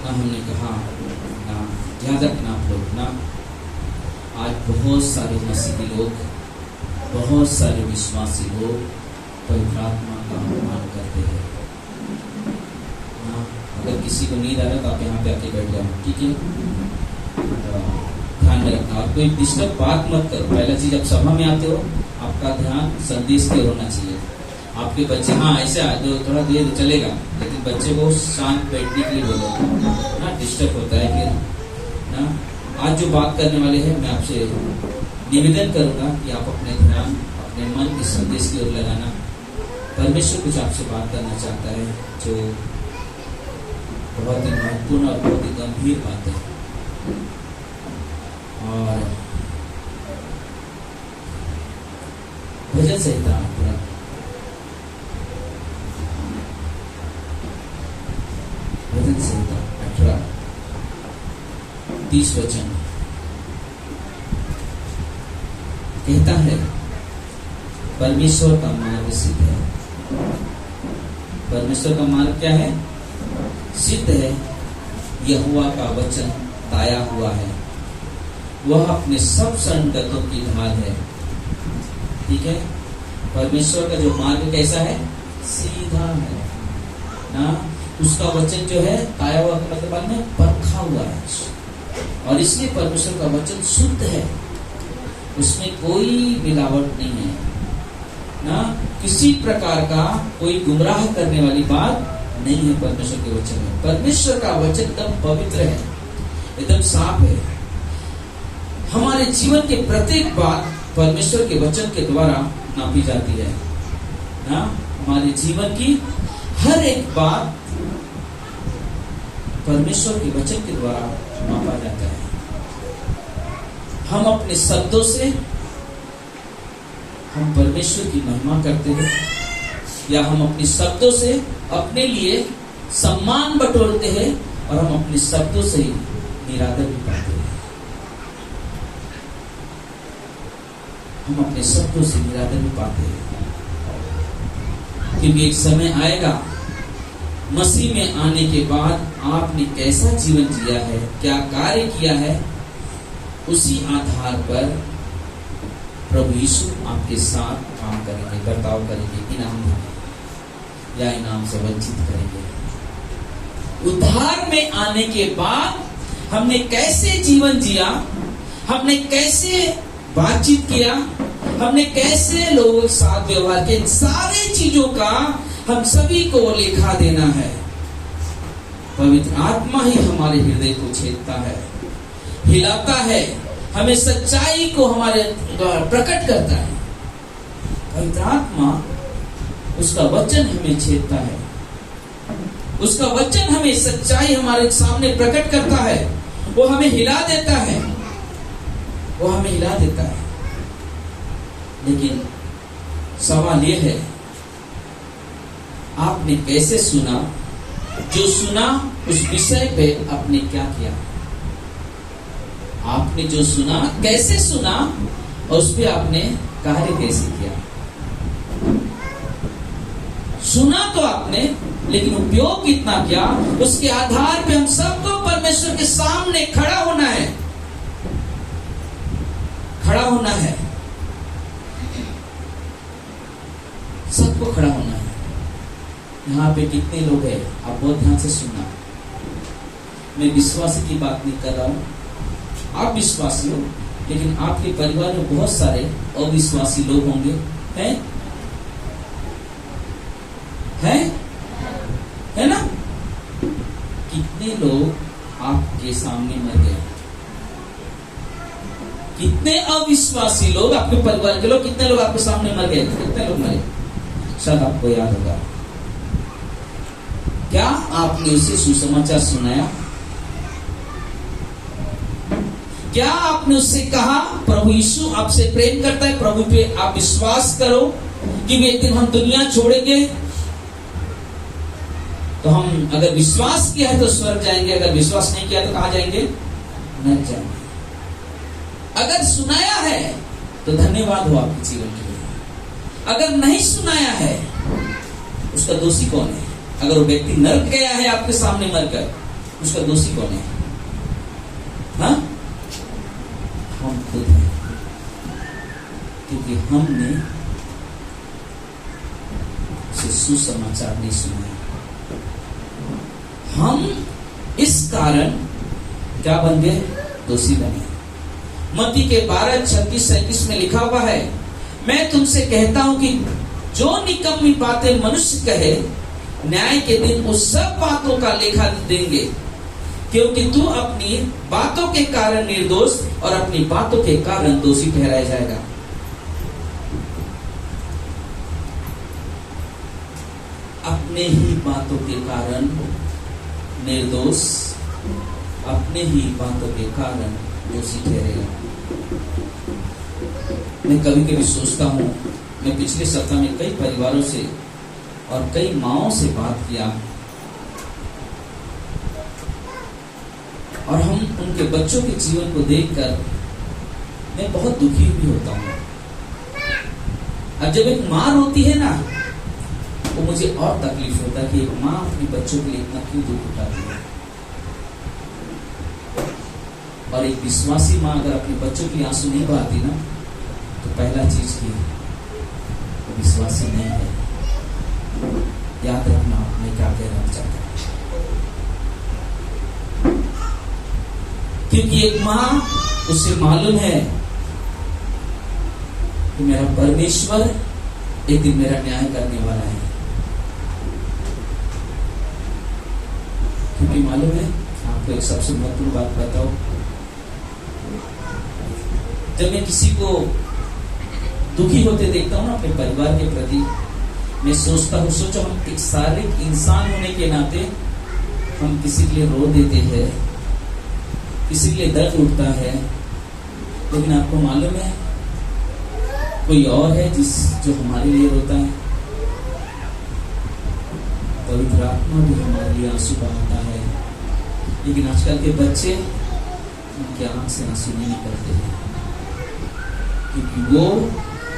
ना हमने कहा ना, याद रखना आप लोग ना, आज बहुत सारे मसीही लोग, बहुत सारे विश्वासी लोग पवित्र आत्मा का अपमान करते हैं ना। अगर किसी को नींद आ रहा तो आप यहाँ पे आके बैठ जाओ, ठीक है? ध्यान में रखना और कोई डिस्टर्ब बात मत करो। पहला चीज, जब सभा में आते हो आपका ध्यान संदेश की ओर होना चाहिए। आपके बच्चे हाँ ऐसे आ जो थोड़ा देर चलेगा, लेकिन बच्चे को शांत बैठने के लिए बोलो ना, डिस्टर्ब होता है फिर ना। आज जो बात करने वाले हैं, मैं आपसे निवेदन करूंगा कि आप अपने ध्यान अपने मन के संदेश की ओर लगाना। परमेश्वर कुछ आपसे बात करना चाहता है जो बहुत ही महत्वपूर्ण और बहुत ही गंभीर बात है। और भजन संहिता भजन संहिता 18:30 वचन कहता है, परमेश्वर का मार्ग सिद्ध है। परमेश्वर का मार्ग क्या है? सिद्ध है। यहोवा का वचन ताया हुआ है, वह अपने सब संगतों की ढाल है। ठीक है? परमेश्वर का जो मार्ग कैसा है? सीधा है ना। उसका वचन जो है ताया हुआ का मतलब में परखा हुआ है, और इसलिए परमेश्वर का वचन शुद्ध है, उसमें कोई मिलावट नहीं है ना। किसी प्रकार का कोई गुमराह करने वाली बात नहीं है परमेश्वर के वचन में। परमेश्वर का वचन एकदम पवित्र है, एकदम साफ है। हमारे जीवन के प्रत्येक बात परमेश्वर के वचन के द्वारा नापी जाती है ना। हमारे जीवन की हर एक बात परमेश्वर के वचन के द्वारा मापा जाता है। हम अपने शब्दों से हम परमेश्वर की महिमा करते हैं, या हम अपने शब्दों से अपने लिए सम्मान बटोरते हैं, और हम अपने शब्दों से ही निरादर भी पाते हैं। हम अपने शब्दों से निरादर भी पाते हैं, क्योंकि एक समय आएगा मसीह में आने के बाद आपने कैसा जीवन जिया है, क्या कार्य किया है, उसी आधार पर प्रभु यीशु आपके साथ काम करेंगे, बर्ताव करेंगे, इनाम देंगे या इनाम से वंचित करेंगे। उद्धार में आने के बाद हमने कैसे जीवन जिया, हमने कैसे बातचीत किया, हमने कैसे लोगों के साथ व्यवहार किया, इन सारे चीजों का हम सभी को लेखा देना है। पवित्र आत्मा ही हमारे हृदय को छेदता है, हिलाता है, हमें सच्चाई को हमारे प्रकट करता है। पवित्र आत्मा, उसका वचन हमें छेदता है, उसका वचन हमें सच्चाई हमारे सामने प्रकट करता है, वो हमें हिला देता है, वो हमें हिला देता है। लेकिन सवाल यह है, आपने कैसे सुना? जो सुना उस विषय पे आपने क्या किया? आपने जो सुना कैसे सुना, और उस पर आपने कार्य कैसे किया? सुना तो आपने, लेकिन उपयोग कितना किया? उसके आधार पे हम सबको परमेश्वर के सामने खड़ा होना है, खड़ा होना है, सबको खड़ा होना है। यहाँ पे कितने लोग हैं? आप बहुत ध्यान से सुनना। मैं विश्वासी की बात नहीं कर रहा हूं, आप विश्वासी हो, लेकिन आपके परिवार में बहुत सारे अविश्वासी लोग होंगे, हैं? हैं? है ना? कितने लोग आपके सामने मर गए? कितने अविश्वासी लोग आपके परिवार के लोग, कितने लोग आपके सामने मर गए? कितने लोग मरे? शायद आपको याद होगा। क्या आपने उसे सुसमाचार सुनाया? क्या आपने उससे कहा प्रभु यीशु आपसे प्रेम करता है, प्रभु पे आप विश्वास करो कि एक दिन हम दुनिया छोड़ेंगे? तो हम अगर विश्वास किया है तो स्वर्ग जाएंगे, अगर विश्वास नहीं किया तो कहां जाएंगे? नरक जाएंगे। अगर सुनाया है तो धन्यवाद हो आपके जीवन के लिए। अगर नहीं सुनाया है, उसका दोषी कौन है? अगर वो व्यक्ति नरक गया है आपके सामने मरकर, उसका दोषी कौन है? हाँ, हम खुद हैं, क्योंकि हमने उसे सुसमाचार नहीं सुना। हम इस कारण क्या बन गए? दोषी बने। मत्ती के 12:36-37 में लिखा हुआ है, मैं तुमसे कहता हूं कि जो निकम्मी बातें मनुष्य कहे, न्याय के दिन उस सब बातों का लेखा देंगे, क्योंकि तू अपनी बातों के कारण निर्दोष और अपनी बातों के कारण दोषी ठहराया जाएगा। अपने ही बातों के कारण निर्दोष, अपने ही बातों के कारण दोषी ठहरेगा। मैं कभी कभी सोचता हूं, मैं पिछले सप्ताह में कई परिवारों से और कई माँओं से बात किया, और हम उनके बच्चों के जीवन को देखकर मैं बहुत दुखी भी होता हूं। अब जब एक माँ रोती है ना, तो मुझे और तकलीफ होता है कि एक माँ अपने बच्चों के लिए इतना क्यों दुख उठाती है। और एक विश्वासी माँ अगर अपने बच्चों के लिए आंसू नहीं बहाती ना, तो पहला चीज की वो विश्वासी नहीं है। याद रखना मैं क्या कहना चाहता हूं, क्योंकि एक माँ, उसे मालूम है कि मेरा परमेश्वर एक दिन मेरा न्याय करने वाला है। क्योंकि मालूम है, आपको एक सबसे महत्वपूर्ण बात बताओ, जब मैं किसी को दुखी होते देखता हूँ ना अपने परिवार के प्रति, मैं सोचता हूँ, सोचो हम एक शारीरिक इंसान होने के नाते हम किसी के लिए रो देते हैं, किसी के लिए दर्द उठता है, लेकिन आपको मालूम है कोई और है जो हमारे लिए रोता है। पवित्र आत्मा भी हमारे लिए आंसू बहाता है, लेकिन आजकल के बच्चे उनके आंख से आंसू नहीं निकलते हैं, क्योंकि वो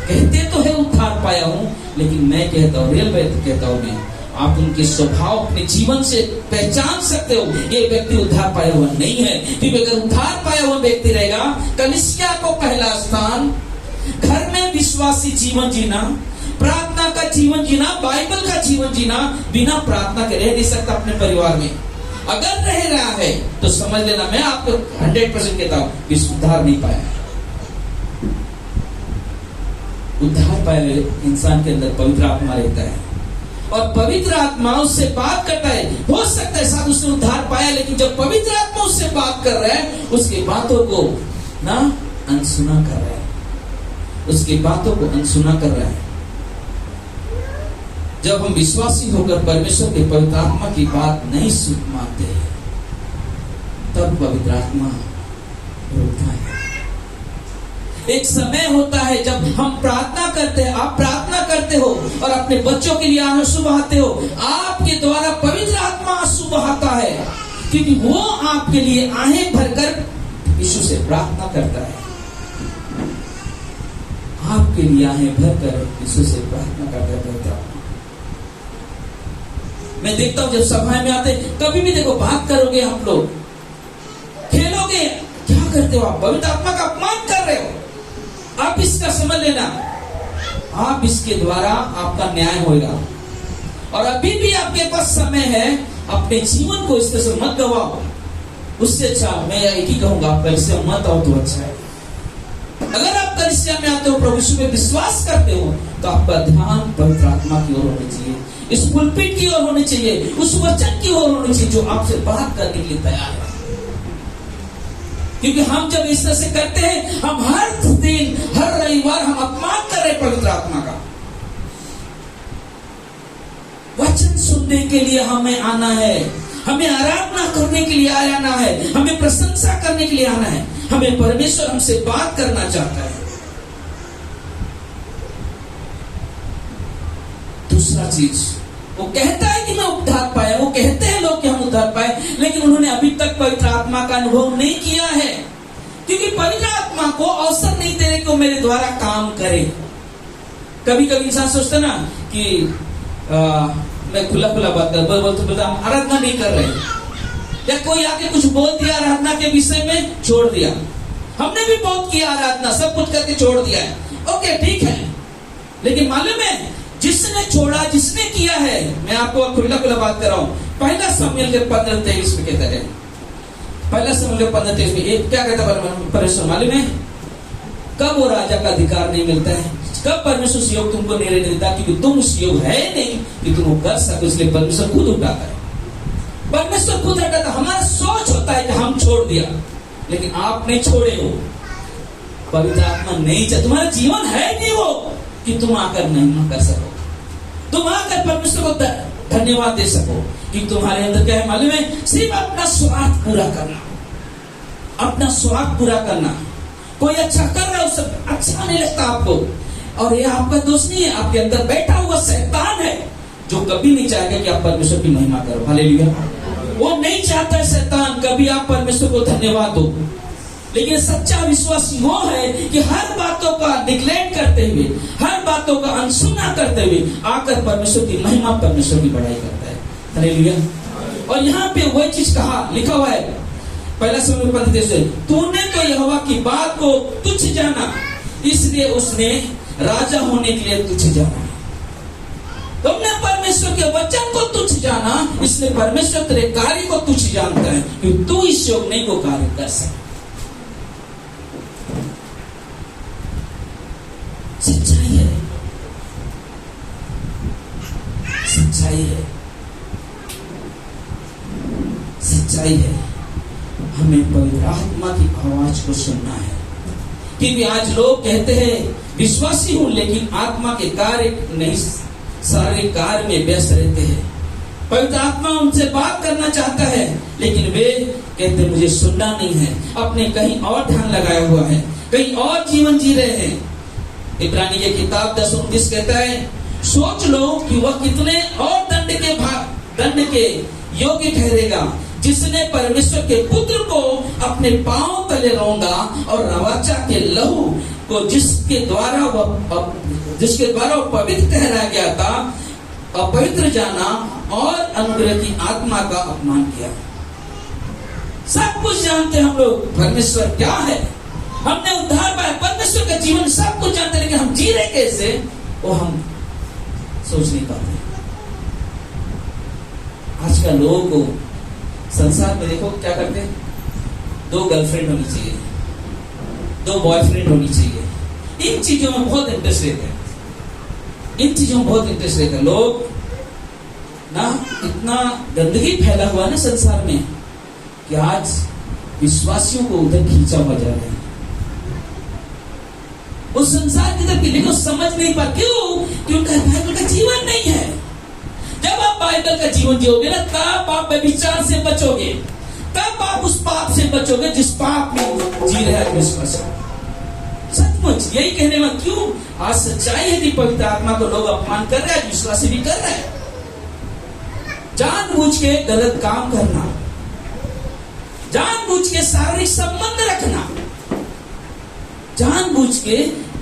कहते तो है उद्धार पाया हूं, लेकिन मैं कहता हूं, रियल बात कहता हूं मैं, आप उनके स्वभाव अपने जीवन से पहचान सकते हो ये व्यक्ति उद्धार पाया हुआ नहीं है। क्योंकि अगर उद्धार पाया हुआ व्यक्ति रहेगा, कलीसिया को पहला स्थान, घर में विश्वासी जीवन जीना, प्रार्थना का जीवन जीना, बाइबल का जीवन जीना, बिना प्रार्थना के रह नहीं सकता अपने परिवार में। अगर रह रहा है तो समझ लेना, मैं आपको 100% कहता हूं, उद्धार नहीं पाया। उद्धार पाए इंसान के अंदर पवित्र आत्मा रहता है, और पवित्र आत्मा उससे बात करता है। हो सकता है साथ उसने उद्धार पाया, लेकिन जब पवित्र आत्मा उससे बात कर रहा है, उसकी बातों को ना अनसुना कर रहा है, उसकी बातों को अनसुना कर रहा है। जब हम विश्वासी होकर परमेश्वर के पवित्र आत्मा की बात नहीं सुन मानते हैं, तब पवित्र आत्मा रोकता है। एक समय होता है जब हम प्रार्थना करते हैं, आप प्रार्थना करते हो और अपने बच्चों के लिए आंसू बहाते हो, आपके द्वारा पवित्र आत्मा आंसू बहाता है, क्योंकि वो आपके लिए आहें भरकर यीशु से प्रार्थना करता है। आपके लिए आहें भरकर यीशु से प्रार्थना करता है। मैं देखता हूं जब सभा में आते, कभी भी देखो बात करोगे, हम लोग खेलोगे, क्या करते हो आप? पवित्र आत्मा का अपमान कर रहे हो। आप इसका समझ लेना, आप इसके द्वारा आपका न्याय होगा। और अभी भी आपके पास समय है, अपने जीवन को इस तरह से मत गवाओ। उससे अच्छा मैं एक ही कहूंगा, आप कलीसिया मत आओ तो अच्छा है। अगर आप कलीसिया में आते हो, प्रभु यीशु में विश्वास करते हो, तो आपका ध्यान पवित्र आत्मा की ओर होनी चाहिए, इस पुलपिट की ओर होनी चाहिए, उस वचन की ओर होनी चाहिए जो आपसे बात करने के लिए तैयार है। क्योंकि हम जब इस तरह से करते हैं, हम हर दिन, हर रविवार हम अपमान कर रहे हैं पवित्र आत्मा का। वचन सुनने के लिए हमें आना है, हमें आराधना करने के लिए आना है, हमें प्रशंसा करने के लिए आना है, हमें परमेश्वर हमसे बात करना चाहता है। दूसरा चीज, वो कहता है कि मैं उद्धार पाया, वो कहते हैं लोग कि हम उद्धार पाए, लेकिन उन्होंने अभी तक पवित्र आत्मा का अनुभव नहीं किया है, क्योंकि पवित्र आत्मा को अवसर नहीं दे रहे कि वो मेरे द्वारा काम करे। कभी कभी इंसान सोचता ना कि मैं खुला खुला बात कर, बोलते हम आराधना नहीं कर रहे, या कोई आके कुछ बोल दिया आराधना के विषय में, छोड़ दिया। हमने भी बहुत किया आराधना, सब कुछ करके छोड़ दिया है, ओके ठीक है। लेकिन मालूम है जिसने छोड़ा, जिसने किया है, मैं आपको खुला खुला बात कर रहा हूं। पहला शमूएल के 15:23 में कहता है, पहला शमूएल के 15:23 में क्या कहता है परमेश्वर मालूम है? कब वो राजा का अधिकार नहीं मिलता है, कब परमेश्वर उस योग तुमको नहीं देता, क्योंकि तुम उस योग है नहीं कि तुम वो कर सको, इसलिए परमेश्वर खुद उठाता है। परमेश्वर खुद हटाता। हमारा सोच होता है कि हम छोड़ दिया, लेकिन आप नहीं छोड़े हो। पवित्र आत्मा नहीं चाहता, तुम्हारा जीवन है नहीं वो कि तुम आकर महिमा कर सको, तुम आकर परमेश्वर को धन्यवाद दे सको। कि तुम्हारे अंदर क्या है मालूम है? सिर्फ अपना स्वार्थ पूरा करना, अपना स्वार्थ पूरा करना। कोई अच्छा कर रहा है, उससे अच्छा नहीं लगता आपको, और ये आपका दोष नहीं है, आपके अंदर बैठा हुआ शैतान है जो कभी नहीं चाहेगा कि आप परमेश्वर की महिमा करो। हालेलुया। वो नहीं चाहता है शैतान कभी आप परमेश्वर को धन्यवाद दो। लेकिन सच्चा विश्वास वो है कि हर बातों का निग्लेक्ट करते हुए, हर बातों का अनसुना करते हुए आकर परमेश्वर की महिमा, परमेश्वर की बड़ाई करता है। हालेलुया। और यहाँ पे वही चीज कहा, लिखा हुआ है पहला शमूएल 15:23, तूने तो यहोवा की बात को तुच्छ जाना, इसलिए उसने राजा होने के लिए तुच्छ जाना। तुमने परमेश्वर के वचन को तुच्छ जाना, इसलिए परमेश्वर तेरे कार्य को तुच्छ जानता है कि तू इस योग नहीं को कार्य कर सकता। सच्चाई है, सच्चाई है, सच्चाई है। हमें पवित्र आत्मा की आवाज को सुनना है, क्योंकि आज लोग कहते हैं विश्वासी हूं, लेकिन आत्मा के कार्य नहीं, शारीरिक कार्य में व्यस्त रहते हैं। पवित्र आत्मा उनसे बात करना चाहता है, लेकिन वे कहते मुझे सुनना नहीं है, अपने कहीं और ध्यान लगाया हुआ है, कहीं और जीवन जी रहे हैं। इब्रानी की किताब 10:29 कहता है, सोच लो कि वह कितने और दंड के योग्य ठहरेगा, जिसने परमेश्वर के पुत्र को अपने पांव तले रौंदा और नवाचा के लहू को जिसके द्वारा वो पवित्र ठहराया गया था, अपवित्र जाना और अनुग्रह की आत्मा का अपमान किया। सब कुछ जानते हम लोग परमेश्वर क्या है, हमने उद्धार पाया, परमेश्वर का जीवन सब कुछ जानते, लेकिन हम जी रहे कैसे वो हम सोच नहीं पाते। आजकल लोगों को संसार में देखो क्या करते हैं, 2 गर्लफ्रेंड होनी चाहिए, 2 बॉयफ्रेंड होनी चाहिए, इन चीजों में बहुत इंटरेस्ट लेते हैं, इन चीजों में बहुत इंटरेस्ट लेते हैं लोग ना। इतना गंदगी फैला हुआ ना संसार में कि आज विश्वासियों को उधर खींचा हुआ जा रहा है, उस संसार की तरफ, लेकिन समझ नहीं पा। क्यों? क्योंकि बाइबल का जीवन नहीं है। जब आप बाइबल का जीवन जियोगे ना, तब आप व्यभिचार से बचोगे, तब आप उस पाप से बचोगे जिस पाप में जी रहे हैं विश्वास। सचमुच यही कहने में क्यों आज सच्चाई है कि पवित्र आत्मा को लोग अपमान कर रहे हैं, विश्वासी भी कर रहे हैं। जानबूझ के गलत काम करना, जानबूझ के शारीरिक संबंध रखना, जानबूझ के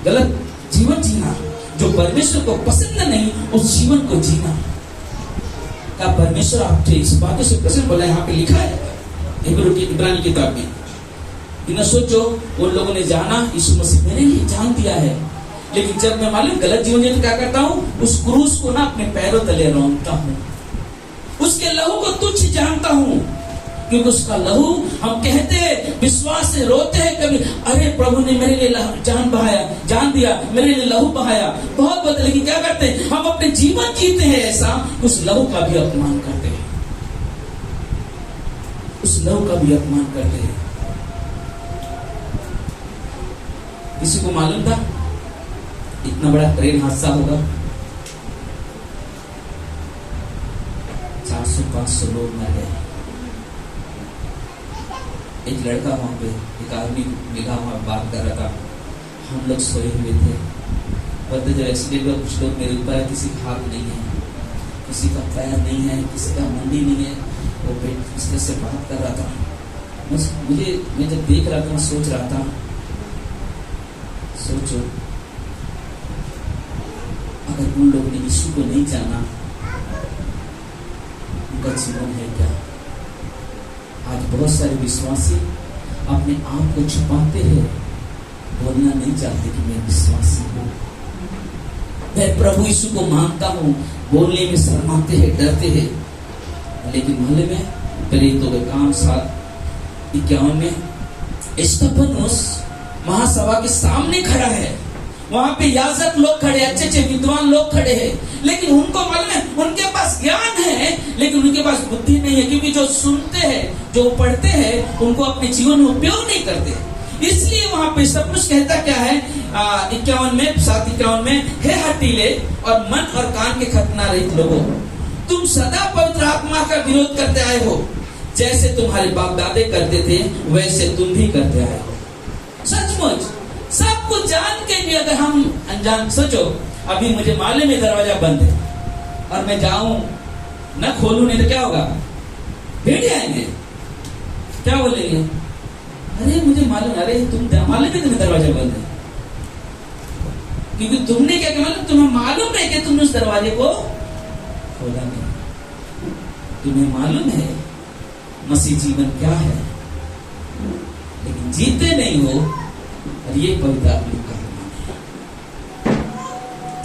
गलत जीवन जीना, जो परमेश्वर को पसंद नहीं, उस जीवन को जीना। क्या परमेश्वर आपसे इस बातों से प्रसन्न? बोला यहाँ पे लिखा है इब्रानी किताब में। इन्हें सोचो, उन लोगों ने जाना यीशु मसीह मेरे लिए जान दिया है, लेकिन जब मैं मालूम गलत जीवन जीने क्या करता हूँ, उस क्रूस को ना अपने पैरों तले रौंदता हूँ, उसके लहू को तुच्छ जानता हूँ, क्योंकि उसका लहू, हम कहते हैं विश्वास से रोते हैं कभी, अरे प्रभु ने मेरे लिए जान बहाया, जान दिया, मेरे लिए लहू बहाया, बहुत बहुत। लेकिन क्या करते हैं हम, अपने जीवन जीते हैं ऐसा, उस लहू का भी अपमान करते हैं, उस लहू का भी अपमान करते हैं। किसी को मालूम था इतना बड़ा ट्रेन हादसा होगा, 400-500 लोग मर गए। एक लड़का वहां पे, एक आदमी मिला, वहां बात कर रहा था, हम लोग सोए हुए थे, पर जब एक्सीडेंट हुआ कुछ लोग मेरे ऊपर है, किसी का हाथ नहीं है, किसी का पैर नहीं है, किसी का मुंडी नहीं है, वो किसी से बात कर रहा था। मैं जब देख रहा था, मैं सोच रहा था, सोचो अगर उन लोगों ने यीशु को नहीं जाना, उनका जीवन है क्या? आज बहुत सारे विश्वासी अपने आप को छुपाते हैं, बोलना नहीं चाहते कि मैं विश्वासी हूँ, मैं प्रभु यीशु को मानता हूँ, बोलने में शर्माते हैं, डरते हैं। लेकिन मालूम है प्रेरितों के काम 7:51 में स्तेफनुस महासभा के सामने खड़ा है, वहां पे याजक लोग खड़े, अच्छे अच्छे विद्वान लोग खड़े हैं, लेकिन उनको मालूम है उनके पास ज्ञान है लेकिन उनके पास बुद्धि नहीं है, क्योंकि जो सुनते हैं, जो पढ़ते हैं, उनको अपने जीवन में उपयोग नहीं करते। इसलिए वहां पे सब कुछ कहता क्या है 7:51 में, हे हठीले और मन और कान के खतना रहित लोगों, तुम सदा पवित्र आत्मा का विरोध करते आए हो, जैसे तुम्हारे बाप दादे करते थे वैसे तुम भी करते आए हो। सचमुच सब कुछ जान के भी अगर हम अनजान, सोचो अभी मुझे मालूम है दरवाजा बंद है और मैं जाऊं ना खोलूं, नहीं तो क्या होगा, भेड़िए आएंगे, क्या बोलेंगे, अरे मुझे मालूम, अरे तुम मालूम है तुम्हें दरवाजा बंद है, क्योंकि तुमने क्या किया, तुम्हें मालूम है कि तुमने उस दरवाजे को खोला नहीं। तुम्हें मालूम है मसीह जीवन क्या है, लेकिन जीते नहीं हो। और ये पवित्र आत्मा का अपमान है,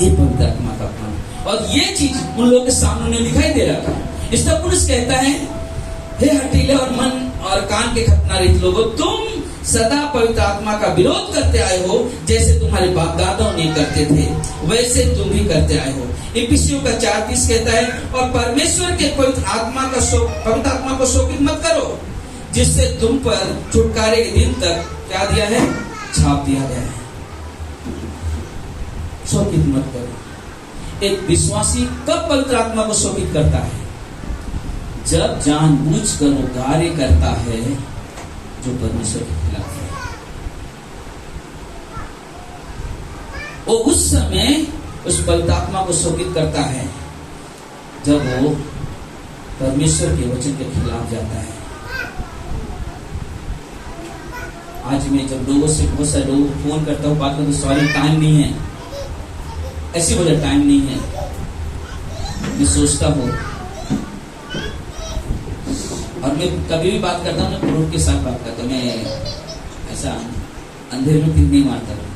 ये पवित्र आत्मा का अपमान है। और ये चीज उन लोगों के सामने दिखाई दे रहा था। इसका पुरुष कहता है, हे हठीले और मन और कान के खतना रहित लोगों, तुम सदा पवित्र आत्मा का विरोध करते आए हो, जैसे तुम्हारे बाप दादाओं ने करते थे वैसे तुम भी करते आए हो। इफिसियों का 4:30 कहता है, और परमेश्वर के पवित्र आत्मा को शोकित मत करो, जिससे तुम पर छुटकारे के दिन तक क्या दिया है, छाप दिया गया है। शोकित मत करो। एक विश्वासी कब पवित्र आत्मा को शोकित करता है, जब जानबूझकर वो कार्य करता है जो परमेश्वर के खिलाफ है। वो उस समय उस पवित्र आत्मा को शोकित करता है जब वो परमेश्वर के वचन के खिलाफ जाता है। आज मैं जब लोगों से, बहुत सारे लोगों को फोन करता हूँ, बात करता हूँ, सॉरी टाइम नहीं है, ऐसी वजह टाइम नहीं है। मैं सोचता हूँ और मैं कभी भी बात करता हूँ ना प्रूफ के साथ बात करता हूँ, मैं ऐसा अंधेरे में तीर नहीं मारता हूँ।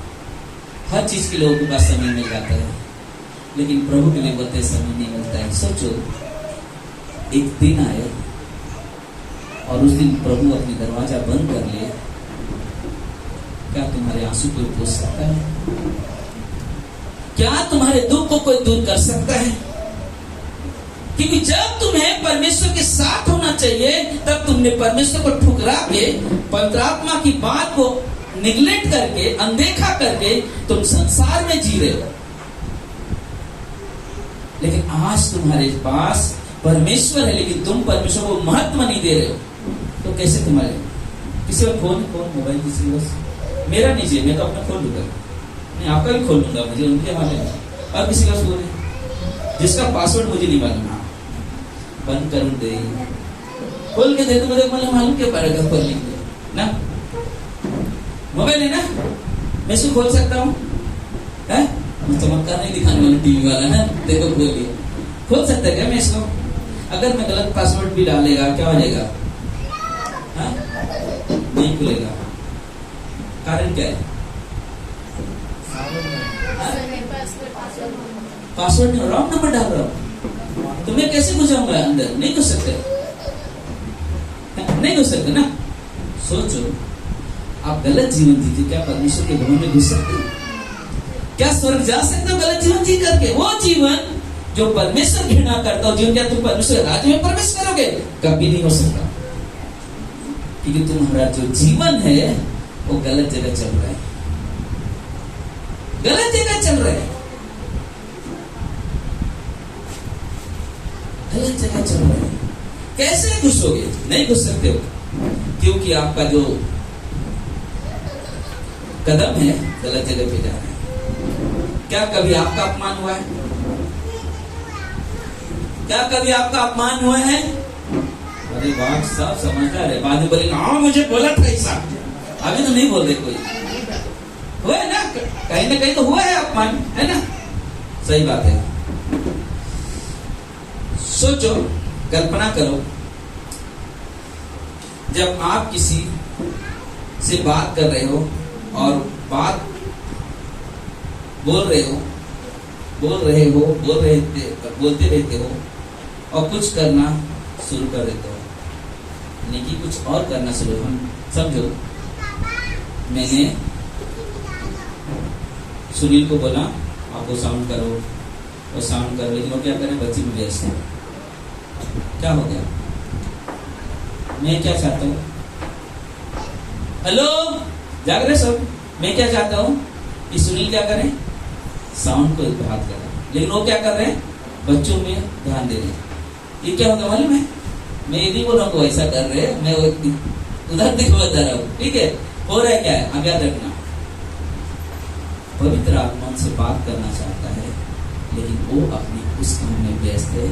हर चीज के लोगों के पास समय मिल जाता है, लेकिन प्रभु के लिए बोलते समय नहीं मिलता है। सोचो एक दिन आए और उस दिन प्रभु अपनी दरवाजा बंद कर ले, क्या तुम्हारे आंसू कोई पोंछ सकता है? क्या तुम्हारे दुख को कोई दूर कर सकता है? क्योंकि जब तुम्हें परमेश्वर के साथ होना चाहिए, तब तुमने परमेश्वर को ठुकरा के, पवित्र आत्मा की बात को निगलेक्ट करके, अनदेखा करके तुम संसार में जी रहे हो। लेकिन आज तुम्हारे पास परमेश्वर है, लेकिन तुम परमेश्वर को महत्व नहीं दे रहे हो, तो कैसे तुम्हारे किसी और फोन मोबाइल किसी बस मेरा नहीं चाहिए, मैं तो अपना खोल लूंगा, नहीं आपका भी खोल लूंगा, मुझे उनके हवाले और किसी का फोन है जिसका पासवर्ड मुझे नहीं मालूम, बंद करूं दे, खोल के दे तो मुझे मालूम क्या पड़ेगा, खोल लेंगे ना, मोबाइल है ना, मैं इसको खोल सकता हूँ, चमत्कार नहीं दिखाने वाला टीवी वाला ना, देखो खोल लिया, खोल सकता है क्या मैं इसको? अगर मैं गलत पासवर्ड भी डालेगा क्या हो जाएगा? नहीं खुलेगा। कारण क्या है? पासवर्ड नहीं, रॉन्ग नंबर डाल रहा हूं, तो मैं कैसे घुसाऊंगा अंदर? नहीं घुस सकते, नहीं घुस सकते ना। सोचो आप गलत जीवन जीते, क्या परमेश्वर के भवन में घुस सकते? क्या स्वर्ग जा सकते हो गलत जीवन जी करके? वो जीवन जो परमेश्वर घृणा करता हो जीवन, क्या तुम परमेश्वर राज्य में प्रवेश करोगे? कभी नहीं हो सकता, क्योंकि तुम्हारा जो जीवन है वो गलत जगह चल रहा है, गलत जगह चल रहा है, गलत जगह चल रहा है। कैसे घुसोगे? नहीं घुस सकते हो, क्योंकि आपका जो कदम है गलत जगह पे जा रहा है। क्या कभी आपका अपमान हुआ है? क्या कभी आपका अपमान हुआ है? अरे बात सब समझदार है, बाद में बोलेंगे हाँ मुझे बोला था ऐसा, अभी तो नहीं बोल रहे कोई, हुआ है ना कहीं तो हुआ है अपमान, है ना? सही बात है। सोचो, कल्पना करो, जब आप किसी से बात कर रहे हो और बात बोलते रहते हो और कुछ करना शुरू कर देते हो, यानी कि कुछ और करना शुरू। हम समझो, मैंने सुनील को बोला आप वो साउंड करो, वो साउंड करो, लेकिन वो क्या करें, बच्ची में व्यस्त है। क्या हो गया? मैं क्या चाहता हूँ, हेलो जाग रहे सब, मैं क्या चाहता हूँ कि सुनील क्या करें, साउंड को बात करें, लेकिन वो क्या कर रहे हैं, बच्चों में ध्यान दे रहे हैं। ये क्या होगा मालूम है? मैं ये नहीं बोल रहा हूँ ऐसा कर रहे हैं, मैं उधर देखो बता रहा हूँ, ठीक है? हो रहा है क्या है, आगे रखना। पवित्र आत्मा से बात करना चाहता है, लेकिन वो अपनी उस काम में व्यस्त है,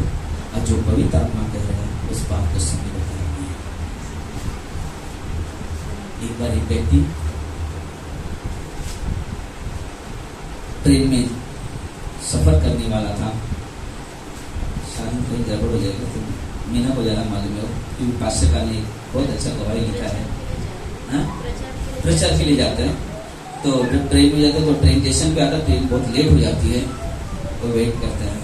और जो पवित्र आत्मा कह रहा है उस बात को समझ रहा है। एक बार एक व्यक्ति ट्रेन में सफर करने वाला था, शायद कहीं गड़बड़ हो जाएगा तो मीना को ज्यादा मालूम है, क्योंकि पास्टर ने बहुत अच्छा गवाही लिखा है, प्रचार के लिए जाते हैं। तो जब ट्रेन में जाते हैं तो ट्रेन स्टेशन पे आता, ट्रेन बहुत लेट हो जाती है, तो वेट करते हैं,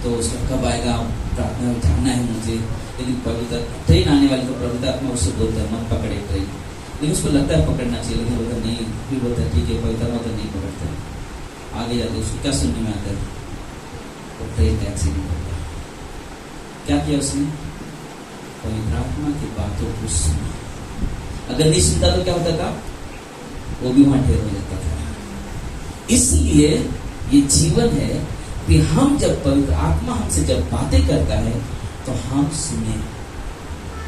तो उसका कब आएगा, प्रार्थना जाना है मुझे, लेकिन पवित्र ट्रेन आने वाली तो पवित्र आत्मा उससे बोलता है मत पकड़े ट्रेन, लेकिन उसको लगता है पकड़ना चाहिए, लेकिन बोलता नहीं, फिर बोलता है ठीक है, पवित्र आत्मा तो नहीं पकड़ता है। आगे जाते उसको क्या सुनने में आता है, तो ट्रेन का एक्सीडेंट होता है। क्या किया उसने, पवित्र आत्मा की बातों को सुना। अगर नहीं सुनता तो क्या होता था, वो भी वहां ढेर हो जाता था। इसलिए ये जीवन है कि हम जब पवित्र आत्मा हमसे जब बातें करता है तो हम सुने।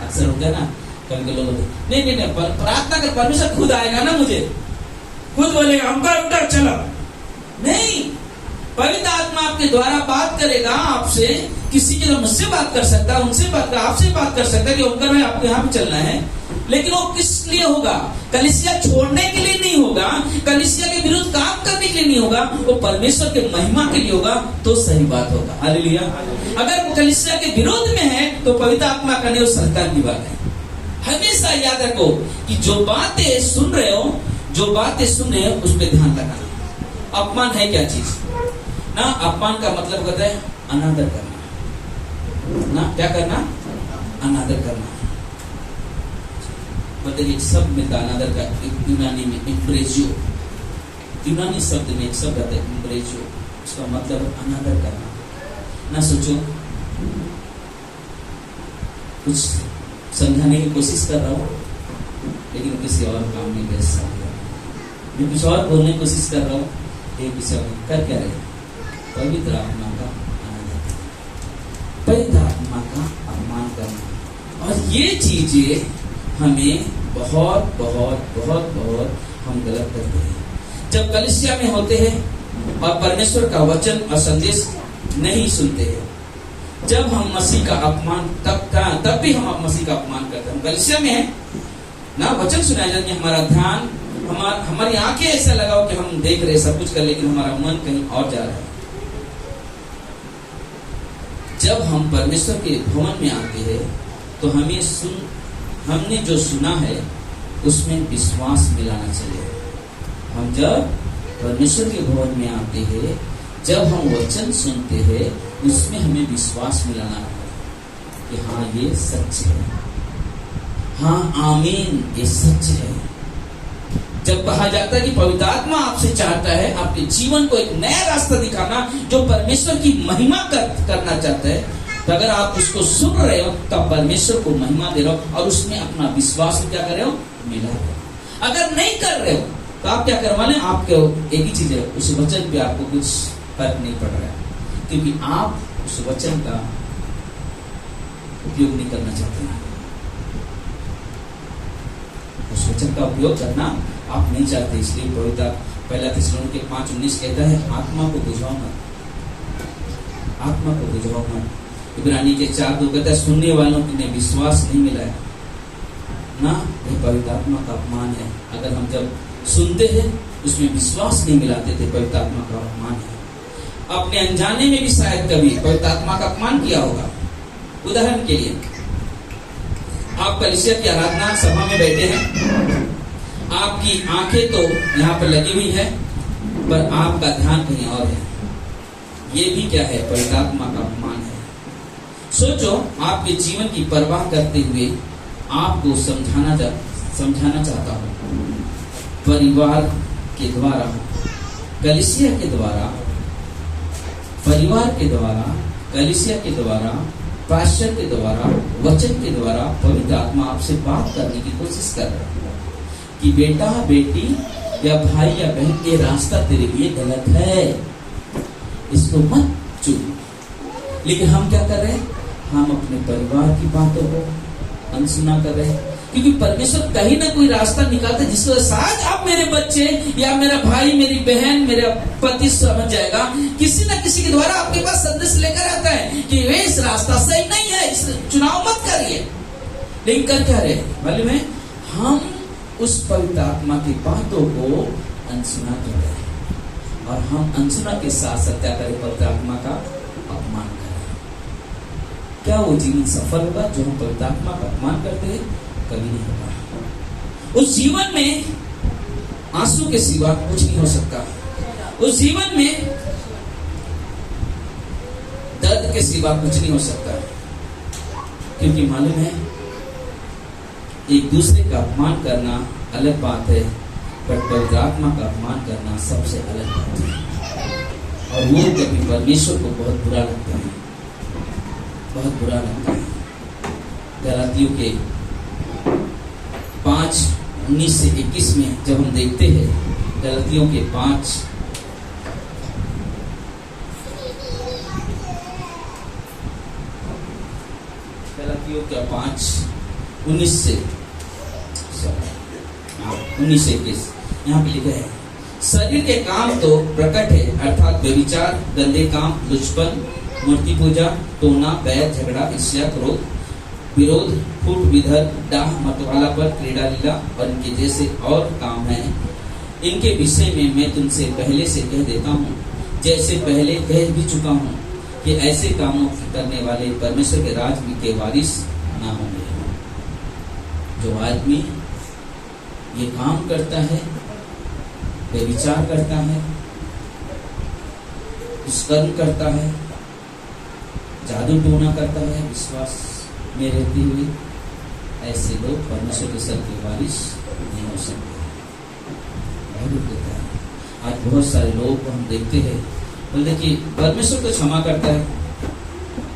अक्सर हो गया ना, कभी लोग नहीं प्रार्थना कर, परमेश्वर खुद आएगा ना, मुझे खुद बोलेगा हमका उठा चलो, नहीं, पवित्र आत्मा आपके द्वारा बात करेगा आपसे। किसी के मुझसे बात कर सकता है, उनसे बात कर, आपसे बात कर सकता है कि ओंकार भाई आपको यहाँ पे चलना है, लेकिन वो किस लिए होगा, कलीसिया छोड़ने के लिए नहीं होगा, कलीसिया के विरुद्ध काम करने के लिए नहीं होगा, वो परमेश्वर के महिमा के लिए होगा, तो सही बात होगा। हालेलुया। अगर वो कलीसिया के विरोध में है तो पवित्र आत्मा करने वो सरकार की बात है। हमेशा याद रखो कि जो बातें सुन रहे हो, जो बातें सुन रहे हो उस पर ध्यान लगाना। अपमान है क्या चीज ना, अपमान का मतलब होता है अनादर करना ना, क्या करना, अनादर करना। मतलब एक शब्द मिलता है अनादर का, यूनानी में इम्प्रेजियो, यूनानी शब्द में एक शब्द आता है इम्प्रेजियो, उसका मतलब अनादर करना। ना सोचो, कुछ समझाने की कोशिश कर रहा हूँ लेकिन किसी और काम में व्यस्त हो गया, मैं कुछ और बोलने की कोशिश कर रहा हूँ, एक विषय कर क्या रहे, पवित्र आत्मा का अनादर, पवित्र आत्मा का अपमान करना। और ये चीजें हमें बहुत बहुत बहुत बहुत हम गलत करते हैं। जब कलीसिया में होते हैं और परमेश्वर का वचन और संदेश नहीं सुनते हैं, जब हम मसीह का अपमान, तब भी हम मसीह का अपमान करते हैं। हम कलीसिया में है ना, वचन सुनाया जाता है, हमारा ध्यान, हमारी आंखें ऐसा लगाओ कि हम देख रहे सब कुछ कर, लेकिन हमारा मन कहीं और जा रहा है। जब हम परमेश्वर के भवन में आते हैं तो हमने जो सुना है उसमें विश्वास मिलाना चाहिए। हम जब परमेश्वर के भवन में आते हैं, जब हम वचन सुनते हैं, उसमें हमें विश्वास मिलाना है कि हाँ ये सच है, हाँ आमीन ये सच है। जब कहा जाता है कि पवित्र आत्मा आपसे चाहता है आपके जीवन को एक नया रास्ता दिखाना, जो परमेश्वर की महिमा करना चाहता है, तो अगर आप उसको सुन रहे हो तो आप परमेश्वर को महिमा दे रहे हो और उसमें अपना विश्वास क्या कर रहे हो, मिला रहे हो। अगर नहीं कर रहे हो तो आप क्या करवा लें, आपके एक ही चीज है, उस वचन पे आपको कुछ फर्क नहीं पड़ रहा है, क्योंकि आप उस वचन का उपयोग नहीं करना चाहते हैं। उस वचन का उपयोग करना आप नहीं चाहते, इसलिए पवित्र पहला थिस्सलुनीके 5:19 कहता है आत्मा को बुझाओ मत, आत्मा को बुझाओ मत। इब्रानी के 4:2 कहता है सुनने वालों ने विश्वास नहीं मिला है ना, ये पवित्र आत्मा का अपमान है। अगर हम जब सुनते हैं उसमें विश्वास नहीं मिलाते थे, पवित्र आत्मा का अपमान है। अपने अनजाने में भी शायद कभी पवित्र आत्मा का अपमान किया होगा। उदाहरण के लिए आप कलीसिया की आराधना सभा में बैठे हैं, आपकी आंखें तो यहाँ पर लगी हुई है, पर आपका ध्यान कहीं और है। ये भी क्या है? पवित्र आत्मा का अपमान है। सोचो, आपके जीवन की परवाह करते हुए आपको समझाना चाहता हूँ, परिवार के द्वारा, कलीसिया के द्वारा, परिवार के द्वारा, कलीसिया के द्वारा, पास्टर के द्वारा, वचन के द्वारा पवित्र आत्मा आपसे बात करने की कोशिश कर रहा है कि बेटा बेटी या भाई या बहन, ये रास्ता तेरे लिए गलत है, इसको मत चुन। लेकिन हम क्या कर रहे हैं? हम अपने परिवार की बातों को अनसुना कर रहे हैं, क्योंकि परमेश्वर कहीं ना कोई रास्ता निकालता है जिसको शायद आप, मेरे बच्चे या मेरा भाई, मेरी बहन, मेरा पति समझ जाएगा। किसी न किसी के द्वारा आपके पास संदेश लेकर आता है कि वे इस रास्ता सही नहीं है, इस चुनाव मत करिए। लेकिन कर क्या रहे मालूम है? हम उस पवित्र आत्मा की बातों को अनसुना कर रहे हैं, और हम अनसुना के साथ साथ क्या करें? पवित्र आत्मा का अपमान करें। क्या वो जीवन सफल होगा जो हम पवित्र आत्मा का अपमान करते हैं? कभी नहीं होगा। उस जीवन में आंसू के सिवा कुछ नहीं हो सकता। उस जीवन में दर्द के सिवा कुछ नहीं हो सकता, क्योंकि मालूम है, एक दूसरे का अपमान करना अलग बात है, पर पवित्र आत्मा का अपमान करना सबसे अलग बात है। और वो कभी परमेश्वर को बहुत बुरा लगता है, बहुत बुरा लगता है। गलातियों के 5:19 से 21 में जब हम देखते हैं, गलातियों के 5 19 से 21 यहाँ पे लिखा है, शरीर के काम तो प्रकट है, अर्थात व्यभिचार, गंदे काम, दुष्पन, मूर्ति पूजा, टोना, बैर, झगड़ा, ईर्ष्या, क्रोध, विरोध, फूट, विधर, डाह, मतवालापन, क्रीड़ा लीला और इनके जैसे और काम हैं। इनके विषय में मैं तुमसे पहले से कह देता हूँ, जैसे पहले कह भी चुका हूँ, कि ऐसे कामों करने वाले परमेश्वर के राज के वारिस ना होंगे। जो आदमी ये काम करता है, व्यभिचार करता है, दुष्कर्म करता है, जादू टोना करता है, विश्वास में रहते हुए, ऐसे लोग परमेश्वर के सर के वारिस नहीं हो सकते। आज बहुत सारे लोग को हम देखते हैं, बोलते कि परमेश्वर तो क्षमा करता है,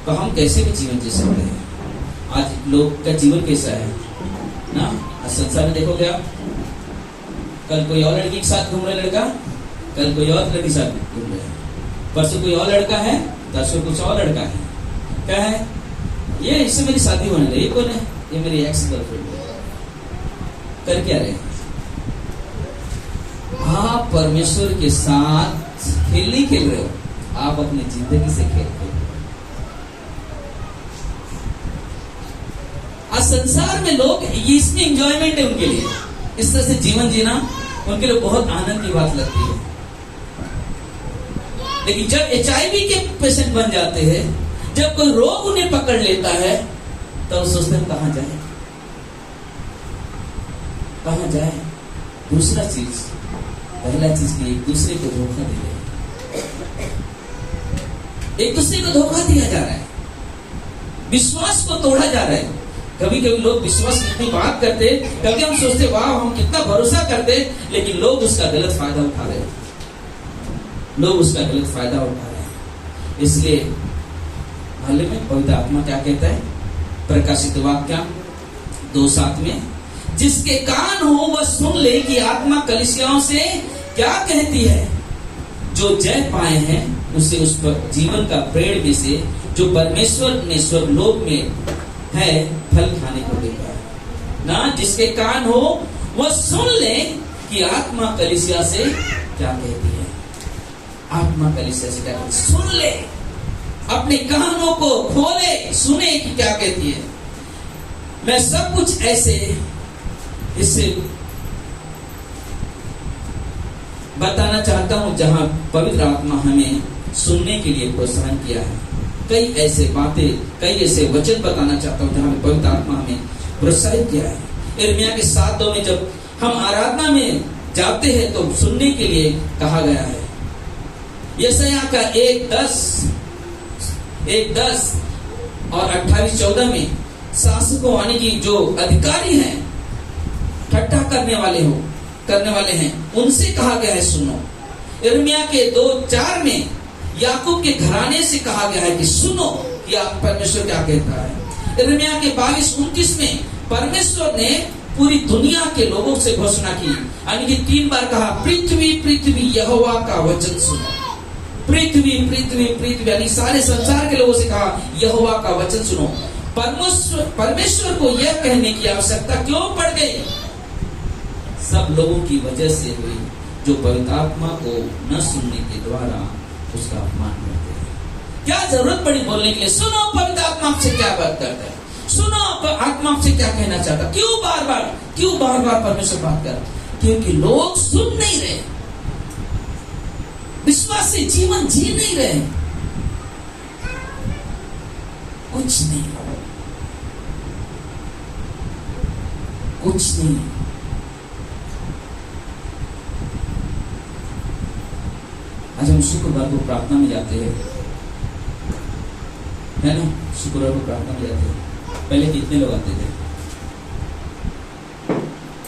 तो हम कैसे भी जीवन जी सकते हैं। आज लोग का जीवन कैसा है ना? आज संसार में देखोगे आप, कल कोई और लड़की के साथ घूम रहा है लड़का, कल कोई और लड़की के साथ घूम रहा है, परसों कोई और लड़का है, परसों कुछ और लड़का है। क्या है ये? इससे मेरी शादी होने लगी। ये कौन है? ये मेरी एक्स गर्लफ्रेंड है। कर क्या रहे? आप परमेश्वर के साथ खेल नहीं खेल रहे हो, आप अपनी जिंदगी से खेल रहे हो। आज संसार में लोग, ये इसमें एंजॉयमेंट है उनके लिए, इस तरह से जीवन जीना उनके लिए बहुत आनंद की बात लगती है। लेकिन जब HIV के पेशेंट बन जाते हैं, जब कोई रोग उन्हें पकड़ लेता है, तो सोचते हैं कहां जाए, कहां जाए। दूसरा चीज, पहला चीज की एक दूसरे को धोखा दे रहे हैं, एक दूसरे को धोखा दिया जा रहा है, विश्वास को तोड़ा जा रहा है। कभी कभी लोग विश्वास की इतनी बात करते, कभी हम सोचते वाह हम कितना भरोसा करते, लेकिन लोग उसका गलत फायदा उठा रहे हैं, लोग उसका गलत फायदा उठा रहे हैं। इसलिए मालूम है पवित्र आत्मा क्या कहता है? प्रकाशित वाक्य 2:7 में, जिसके कान हो वह सुन ले कि आत्मा कलीसियाओं से क्या कहती है। जो जय पाए हैं उसे उस पर जीवन का पेड़ में से जो परमेश्वर ने स्वर्गलोक में है फल खाने को देता है ना। जिसके कान हो वह सुन ले कि आत्मा कलीसिया से क्या कहती है। आत्मा कलीसिया से क्या कहती है? सुन ले, अपने कानों को खोले, सुने कि क्या कहती है। मैं सब कुछ ऐसे इससे बताना चाहता हूं जहां पवित्र आत्मा हमें सुनने के लिए प्रोत्साहन किया है। कई ऐसे बातें, कई ऐसे वचन बताना चाहता हूं जहां पवित्र आत्मा हमें प्रोत्साहित किया है। यिर्मयाह के 7:2 में जब हम आराधना में जाते हैं तो सुनने के लिए कहा गया है। यशायाह का 1:10 और 28-14 में शासकों यानी कि जो अधिकारी हैं, ठट्ठा करने वाले हैं, उनसे कहा गया है सुनो। यिर्मयाह के 2:4 में याकूब के घराने से कहा गया है कि सुनो कि परमेश्वर क्या कहता है। यिर्मयाह के 22-29 में परमेश्वर ने पूरी दुनिया के लोगों से घोषणा की, यानी कि 3 बार कहा पृथ्वी पृथ्वी यहोवा का वचन सुनो। पृथ्वी पृथ्वी पृथ्वी यानी सारे संसार के लोगों से कहा यहोवा का वचन सुनो। परमेश्वर को यह कहने की आवश्यकता क्यों पड़ गई? सब लोगों की वजह से हुई जो पवित्र आत्मा को न सुनने के द्वारा उसका अपमान करते हैं। क्या जरूरत पड़ी बोलने के लिए? सुनो पवित्र आत्मा आपसे क्या बात करता है, सुनो आत्मा आपसे क्या कहना चाहता। क्यों बार बार परमेश्वर बात कर? क्योंकि लोग सुन नहीं रहे, विश्वास से जीवन जी नहीं रहे, कुछ नहीं। आज हम शुक्रवार को प्रार्थना में जाते हैं, है ना? शुक्रवार को प्रार्थना में जाते हैं। पहले कितने लोग आते थे?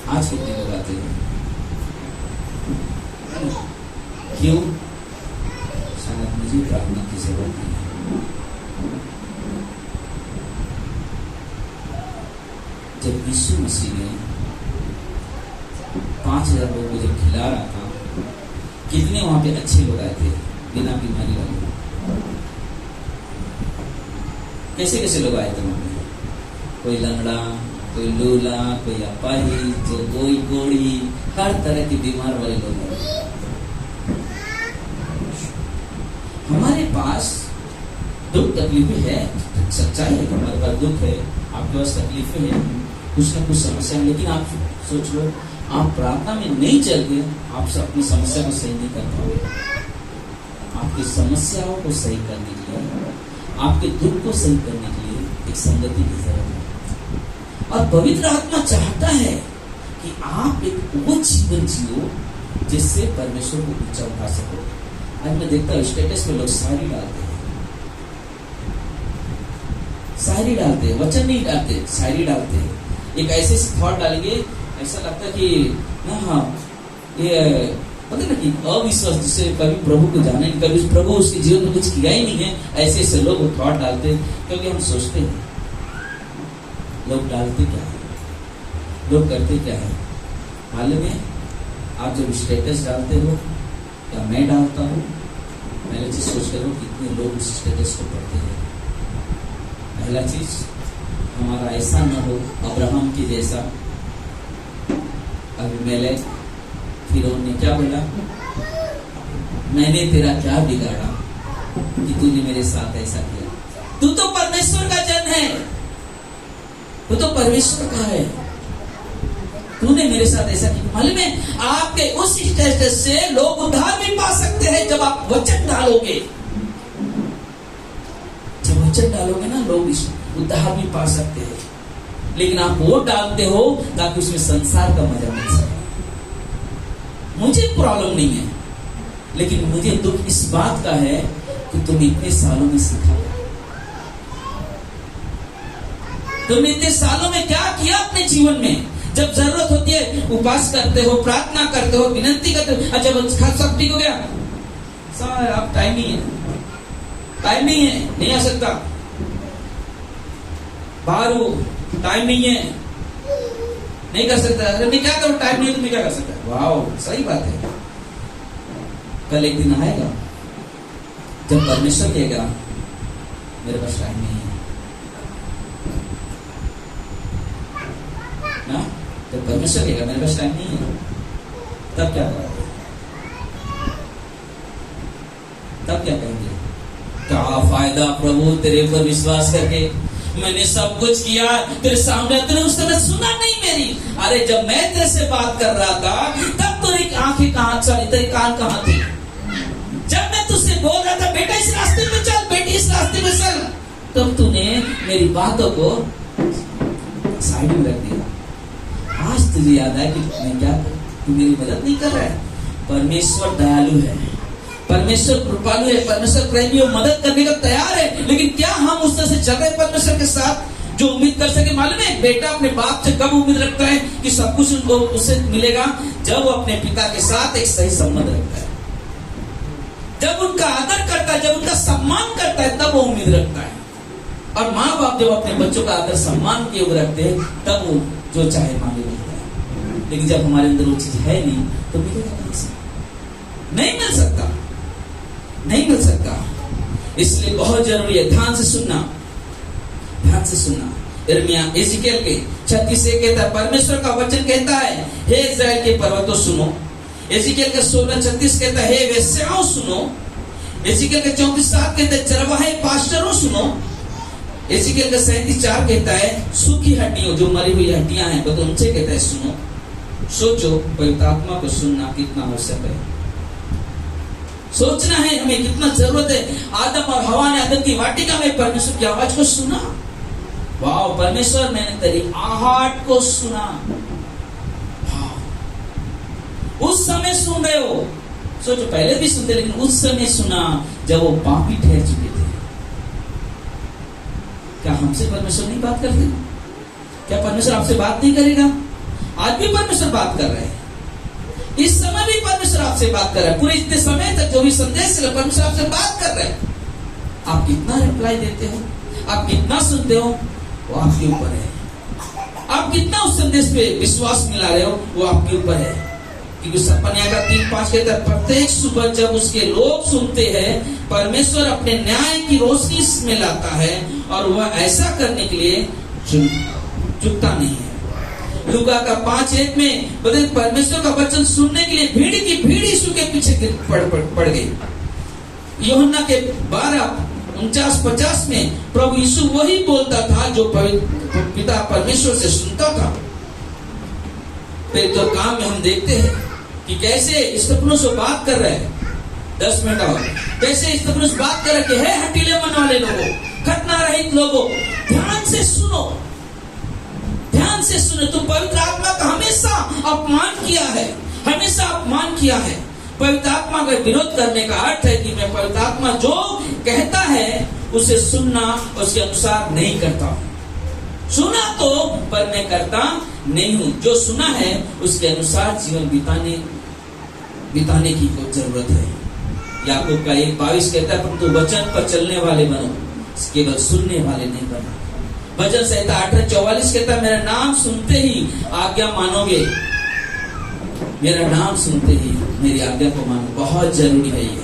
आज कितने लोग आते हैं? क्यों? शायद मुझे प्रार्थना की जरूरत नहीं है। जब यीशु मसीह ने 5000 लोगों को जब खिला रहा था, कितने वहां पे अच्छे लोग आए थे बिना बीमारी वाले? कैसे कैसे लोग आए थे वहां पे? कोई लंगड़ा, कोई लूला, कोई अपाहिज, कोई गोड़ी, हर तरह के बीमार वाले लोग आए। हमारे पास दुख तकलीफें है, सच्चाई है, हमारे पास दुख है, आपके पास तकलीफें हैं, कुछ ना कुछ समस्या है। लेकिन आप सोच लो, आप प्रार्थना में नहीं चल के आप अपनी समस्या को सही नहीं कर पाओगे। आपकी समस्याओं को सही करने के लिए, आपके दुख को सही करने के लिए एक संगति की जरूरत है। और पवित्र आत्मा चाहता है कि आप एक वो जीवन जियो जिससे परमेश्वर को ऊंचा उठा सको। आज मैं देखता हूँ स्टेटस पे लोग शायरी डालते हैं, वचन नहीं डालते, शायरी डालते हैं। एक ऐसे थॉट डालेंगे, ऐसा लगता है कि हाँ ये पता ना कि अविश्वास, जिससे कभी प्रभु को जाना नहीं, कभी प्रभु उसके जीवन में कुछ किया ही नहीं है, ऐसे ऐसे लोग थॉट डालते हैं। क्योंकि हम सोचते हैं लोग डालते क्या है, लोग करते क्या है। मालूम है, आप जब स्टेटस डालते हो या मैं डालता हूँ, पहले चीज सोचते हो कितने लोग उस स्टेटस को पढ़ते हैं। पहला चीज, हमारा ऐसा न हो अब्राहम के जैसा। अबीमेलेक फिरौन ने क्या बोला? मैंने तेरा क्या बिगाड़ा कि तूने मेरे साथ ऐसा किया? तू तो परमेश्वर का जन है, तू तो परमेश्वर का है, तूने मेरे साथ ऐसा किया। मालूम है, आपके उस स्टेटस से लोग उद्धार भी पा सकते हैं जब आप वचन डालोगे। जब वचन डालोगे ना, लोग उद्धार भी पा सकते हैं। लेकिन आप वो डालते हो ताकि उसमें संसार का मजा मिल सके। मुझे प्रॉब्लम नहीं है, लेकिन मुझे दुख इस बात का है कि तुम इतने सालों में सीखा, तुमने इतने सालों में क्या किया अपने जीवन में। जब जरूरत होती है उपवास करते हो, प्रार्थना करते हो, विनती करते हो, जब सब ठीक हो गया, सर अब टाइम नहीं है, नहीं आ सकता, बाहर हो, टाइम नहीं है, नहीं कर सकता। अरे मैं क्या करूं, टाइम नहीं है तो मैं क्या कर सकता? वाह, सही बात है। कल एक दिन आएगा जब परमेश्वर कहेगा मेरे पास टाइम नहीं है ना, जब परमेश्वर कहेगा मेरे पास टाइम नहीं है, तब क्या करोगे? तब क्या कहेंगे? क्या फायदा प्रभु तेरे पर विश्वास करके, मैंने सब कुछ किया तेरे सामने, तेरे उस समय सुना नहीं मेरी। अरे जब मैं तेरे से बात कर रहा था तब तेरी आंखें कहां चली, तेरी कान कहां थी? जब मैं तुझसे बोल रहा था बेटा इस रास्ते पे चल, बेटी इस रास्ते पे चल, तब तूने मेरी बातों को साइड में रख दिया। आज तुझे याद आया कि मैं क्या करूं, तू मेरी मदद नहीं कर रहा है। परमेश्वर दयालु है, परमेश्वर कृपालु है, परमेश्वर प्रेमी और मदद करने का तैयार है। लेकिन क्या हम उस तरह से चल रहे परमेश्वर के साथ जो उम्मीद कर सके? मालूम है, बेटा अपने बाप से कब उम्मीद रखता है कि सब कुछ उनको उसे मिलेगा? जब वो अपने पिता के साथ एक सही संबंध रखता है, जब उनका आदर करता है, जब उनका सम्मान करता है, तब वो उम्मीद रखता है। और माँ बाप जब अपने बच्चों का आदर सम्मान के योग रखते हैं, तब वो जो चाहे मांगे मिलता है। लेकिन जब हमारे अंदर वो चीज है नहीं, तो मिलेगा कहां से? नहीं मिल सकता, नहीं मिल सकता। इसलिए बहुत जरूरी है ध्यान से सुनना, ध्यान से सुनना। यिर्मयाह एजिकेल के 36 से कहता है, परमेश्वर का वचन कहता है, हे इस्राएल के पर्वतों सुनो। एजिकेल का 16:36 कहता है, हे वेश्याओं सुनो। एजिकेल का 34:7 कहता है, चरवाहे पास्टरों सुनो। एजिकेल का 37:4 कहता है, सूखी हड्डियों, जो मरी हुई हड्डियां हैं, तो उनसे कहता है सुनो। सोचो, पवित्र आत्मा को सुनना कितना आवश्यक है। सोचना है हमें कितना जरूरत है। आदम और हवा ने आदम की वाटिका में परमेश्वर की आवाज को सुना। वाह, परमेश्वर मैंने तेरी आहट को सुना। उस समय सुन रहे हो, सोचो पहले भी सुनते, लेकिन उस समय सुना जब वो पापी ठहर चुके थे। क्या हमसे परमेश्वर नहीं बात करते? क्या परमेश्वर आपसे बात नहीं करेगा? आज भी परमेश्वर बात कर रहे हैं, इस समय भी परमेश्वर आपसे बात कर रहा है। पूरे इतने समय तक जो भी संदेश परमेश्वर आपसे बात कर रहे हैं। आप कितना रिप्लाई देते हो, आप कितना सुनते हो, वो आपके ऊपर है। आप कितना उस संदेश पे विश्वास मिला रहे हो, वो आपके ऊपर है। क्योंकि सपन्या का 3:5 कहता है, प्रत्येक सुबह जब उसके लोग सुनते हैं, परमेश्वर अपने न्याय की रोशनी में लाता है और वह ऐसा करने के लिए चुकता नहीं है। लूका का 5:1 में बोलते परमेश्वर का वचन सुनने के लिए भीड़ की भीड़ यीशु के पीछे पड़ गई। यूहन्ना के 12:49-50 में प्रभु यीशु वही बोलता था जो पिता परमेश्वर से सुनता था। फिर तो काम में हम देखते हैं कि कैसे स्तिफनुस से बात कर रहे हैं। 10 मिनट और कैसे स्तिफनुस बात कर रहे हैं, हठीले मन वाले लोगों, खतना रहित लोगों, ध्यान से सुनो, ध्यान से सुनो। तुम पवित्र आत्मा का हमेशा अपमान किया है, हमेशा अपमान किया है। पवित्र आत्मा का विरोध करने का अर्थ है कि मैं पवित्र आत्मा जो कहता है उसे सुनना, उसके अनुसार नहीं करता। सुना तो, पर मैं करता नहीं हूं। जो सुना है उसके अनुसार जीवन बिताने की कोई जरूरत है। याकूब का 1:22 कहता है, परंतु वचन पर चलने वाले बनो, केवल सुनने वाले नहीं बनो। भजन संहिता 8:44 कहता है, मेरा नाम सुनते ही आज्ञा मानोगे, मेरा नाम सुनते ही मेरी आज्ञा को मानो। बहुत जरूरी है ये,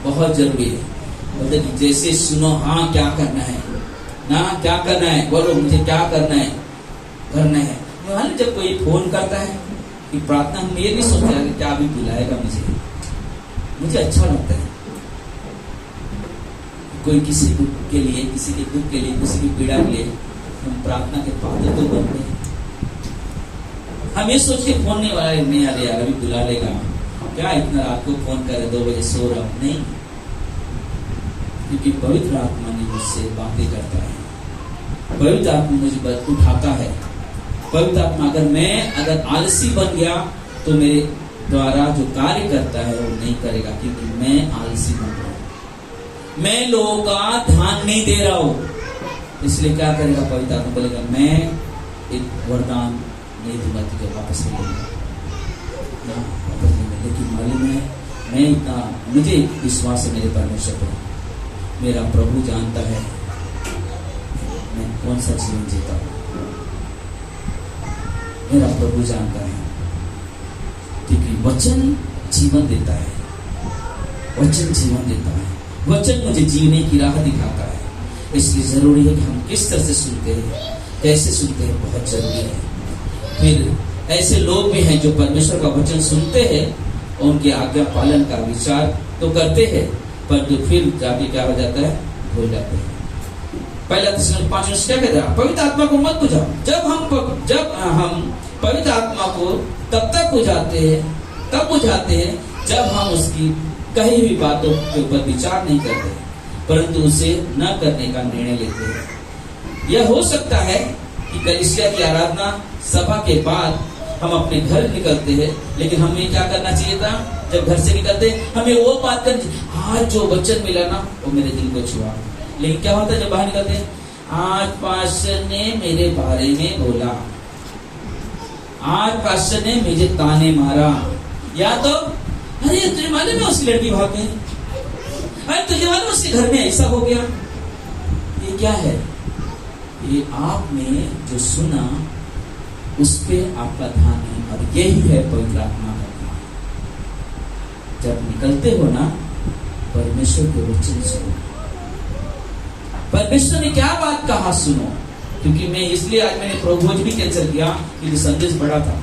बहुत जरूरी है। बोलते कि जैसे सुनो, हाँ क्या करना है, ना क्या करना है, बोलो मुझे क्या करना है, करना है। मालूम जब कोई फोन करता है कि प्रार्थना, हम ये नहीं सोचते कि क्या अभी बुलाएगा मुझे अच्छा लगता है। कोई किसी दुख के लिए, किसी के दुख के लिए, किसी की पीड़ा के लिए हम प्रार्थना के पात्र तो बनते हैं। हम ये सोच के फोन नहीं वाला नहीं आ रहा, अभी बुला लेगा, क्या इतना रात को फोन करे, 2 बजे सो रहा हूं, नहीं। क्योंकि पवित्र आत्मा ने मुझसे बातें करता है, पवित्र आत्मा मुझे उठाता है। पवित्र आत्मा अगर आलसी बन गया तो मेरे द्वारा जो कार्य करता है वो नहीं करेगा, क्योंकि मैं आलसी बन रहा हूं, मैं लोगों का ध्यान नहीं दे रहा हूं। इसलिए क्या करेगा पवित्र आत्मा? बोलेगा मैं एक वरदान नहीं दूंगा, तुझे वापस नहीं दूंगा, वापस नहीं। लेकिन मालूम है, मैं इतना, मुझे विश्वास है मेरे परमेश्वर पर, मेरा प्रभु जानता है मैं कौन सा जीवन जीता हूं। मेरा प्रभु जानता है, क्योंकि वचन जीवन देता है, वचन जीवन देता है, वचन मुझे जीने की राह दिखाता है। इसलिए जरूरी है कि हम किस तरह से सुनते हैं, कैसे सुनते हैं, बहुत जरूरी है। फिर ऐसे लोग भी हैं जो परमेश्वर का वचन सुनते हैं, उनके आज्ञा पालन का विचार तो करते हैं, पर फिर जाके क्या हो जाता है, भूल जाते हैं। पहला थिस्सलुनीके 5 क्या कहता है? पवित्र आत्मा को मत बुझाओ। जब हम पवित्र आत्मा को तब तक बुझाते हैं जब हम उसकी कही हुई बातों के ऊपर विचार नहीं करते, परंतु उसे न करने का निर्णय लेते हैं। यह हो सकता है कि कलीसिया की आराधना सभा के बाद हम अपने घर निकलते हैं, लेकिन हमें क्या करना चाहिए था? जब घर से निकलते हमें वो बात करनी, आज जो वचन मिला ना वो मेरे दिल को छुआ। लेकिन क्या होता है जब बाहर निकलते हैं? आज पास्टर ने मेरे बारे में बोला, आज पास्टर ने मुझे ताने मारा, या तो अरे तुझे मालूम है उसकी लड़की भाग गई, अरे तुझे मालूम उसके घर में ऐसा हो गया। ये क्या है? ये आपने जो सुना उस पे आपका ध्यान है, और यही है पवित्र आत्मा का काम। जब निकलते हो ना, परमेश्वर के वचन सुनो, परमेश्वर ने क्या बात कहा सुनो। क्योंकि मैं इसलिए आज मैंने प्रभोज भी कैंसिल किया, क्योंकि संदेश बड़ा था।